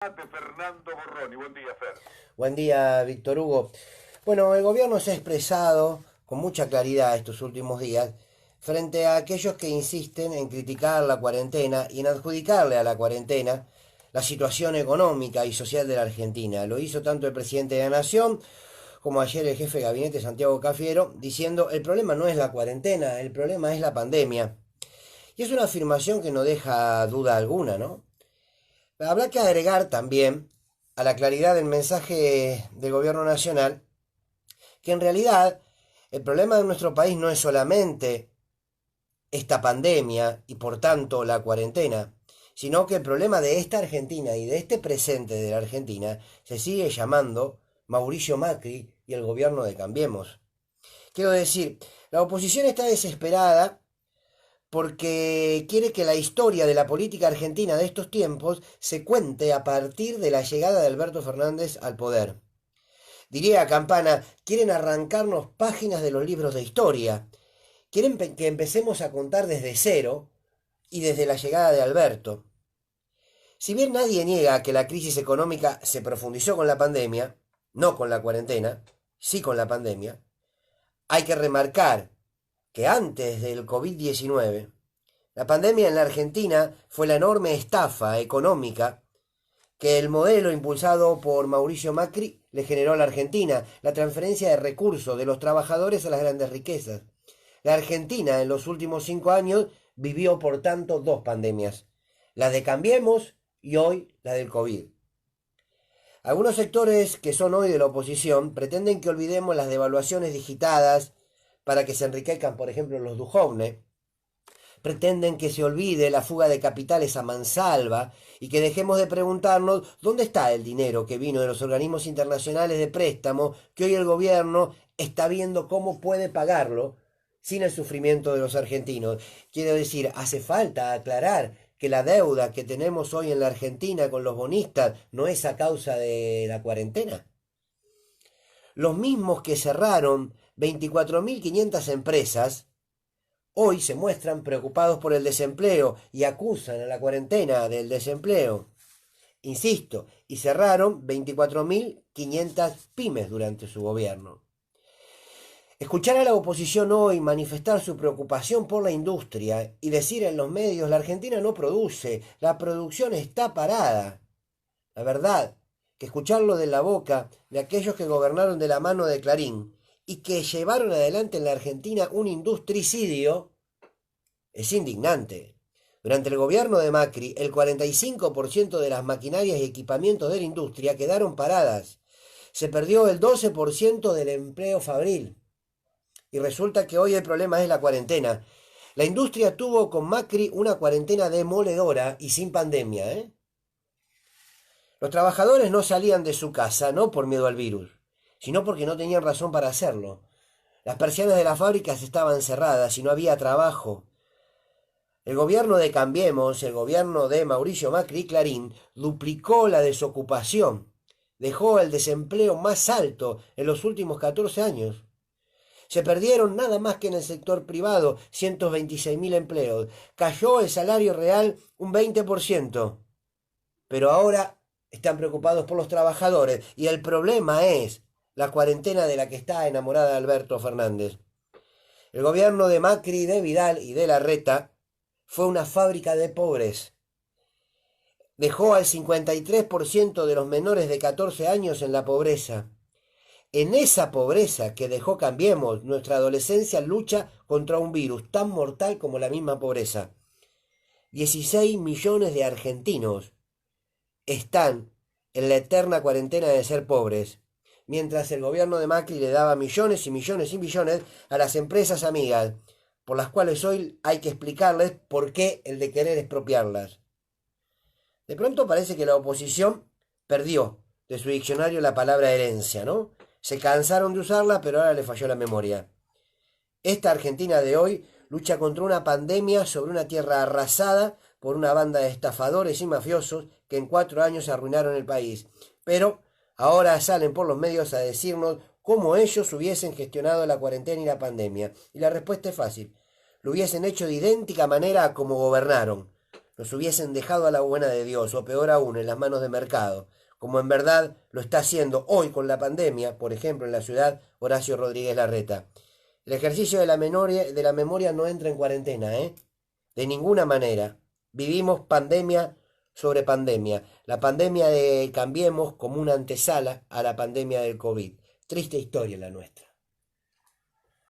De Fernando Borroni. Buen día, Fer. Buen día, Víctor Hugo. Bueno, el gobierno se ha expresado con mucha claridad estos últimos días frente a aquellos que insisten en criticar la cuarentena y en adjudicarle a la cuarentena la situación económica y social de la Argentina. Lo hizo tanto el presidente de la Nación como ayer el jefe de gabinete Santiago Cafiero, diciendo el problema no es la cuarentena, el problema es la pandemia. Y es una afirmación que no deja duda alguna, ¿no? Habrá que agregar también a la claridad del mensaje del gobierno nacional que en realidad el problema de nuestro país no es solamente esta pandemia y por tanto la cuarentena, sino que el problema de esta Argentina y de este presente de la Argentina se sigue llamando Mauricio Macri y el gobierno de Cambiemos. Quiero decir, la oposición está desesperada porque quiere que la historia de la política argentina de estos tiempos se cuente a partir de la llegada de Alberto Fernández al poder. Diría Campana, quieren arrancarnos páginas de los libros de historia, quieren que empecemos a contar desde cero y desde la llegada de Alberto. Si bien nadie niega que la crisis económica se profundizó con la pandemia, no con la cuarentena, sí con la pandemia, hay que remarcar que antes del COVID-19, la pandemia en la Argentina fue la enorme estafa económica que el modelo impulsado por Mauricio Macri le generó a la Argentina, la transferencia de recursos de los trabajadores a las grandes riquezas. La Argentina en los últimos 5 años vivió, por tanto, dos pandemias, la de Cambiemos y hoy la del COVID. Algunos sectores que son hoy de la oposición pretenden que olvidemos las devaluaciones digitadas para que se enriquezcan, por ejemplo, los Duhovne. Pretenden que se olvide la fuga de capitales a mansalva y que dejemos de preguntarnos dónde está el dinero que vino de los organismos internacionales de préstamo que hoy el gobierno está viendo cómo puede pagarlo sin el sufrimiento de los argentinos. Quiero decir, hace falta aclarar que la deuda que tenemos hoy en la Argentina con los bonistas no es a causa de la cuarentena. Los mismos que cerraron 24.500 empresas hoy se muestran preocupados por el desempleo y acusan a la cuarentena del desempleo. Insisto, y cerraron 24.500 pymes durante su gobierno. Escuchar a la oposición hoy manifestar su preocupación por la industria y decir en los medios la Argentina no produce, la producción está parada. La verdad, que escucharlo de la boca de aquellos que gobernaron de la mano de Clarín y que llevaron adelante en la Argentina un industricidio es indignante. Durante el gobierno de Macri, el 45% de las maquinarias y equipamientos de la industria quedaron paradas. Se perdió el 12% del empleo fabril. Y resulta que hoy el problema es la cuarentena. La industria tuvo con Macri una cuarentena demoledora y sin pandemia, ¿eh? Los trabajadores no salían de su casa, no por miedo al virus, sino porque no tenían razón para hacerlo. Las persianas de las fábricas estaban cerradas y no había trabajo. El gobierno de Cambiemos, el gobierno de Mauricio Macri y Clarín, duplicó la desocupación, dejó el desempleo más alto en los últimos 14 años. Se perdieron nada más que en el sector privado 126.000 empleos. Cayó el salario real un 20%. Pero ahora están preocupados por los trabajadores y el problema es la cuarentena de la que está enamorada Alberto Fernández. El gobierno de Macri, de Vidal y de Larreta fue una fábrica de pobres. Dejó al 53% de los menores de 14 años en la pobreza. En esa pobreza que dejó Cambiemos, nuestra adolescencia lucha contra un virus tan mortal como la misma pobreza. 16 millones de argentinos están en la eterna cuarentena de ser pobres, mientras el gobierno de Macri le daba millones y millones y millones a las empresas amigas, por las cuales hoy hay que explicarles por qué el de querer expropiarlas. De pronto parece que la oposición perdió de su diccionario la palabra herencia, ¿no? Se cansaron de usarla, pero ahora le falló la memoria. Esta Argentina de hoy lucha contra una pandemia sobre una tierra arrasada por una banda de estafadores y mafiosos que en 4 años arruinaron el país. Pero ahora salen por los medios a decirnos cómo ellos hubiesen gestionado la cuarentena y la pandemia. Y la respuesta es fácil. Lo hubiesen hecho de idéntica manera a como gobernaron. nos hubiesen dejado a la buena de Dios, o peor aún, en las manos de mercado, como en verdad lo está haciendo hoy con la pandemia, por ejemplo, en la ciudad Horacio Rodríguez Larreta. El ejercicio de la memoria no entra en cuarentena, ¿eh? De ninguna manera. Vivimos pandemia sobre pandemia. La pandemia de Cambiemos como una antesala a la pandemia del COVID. Triste historia la nuestra.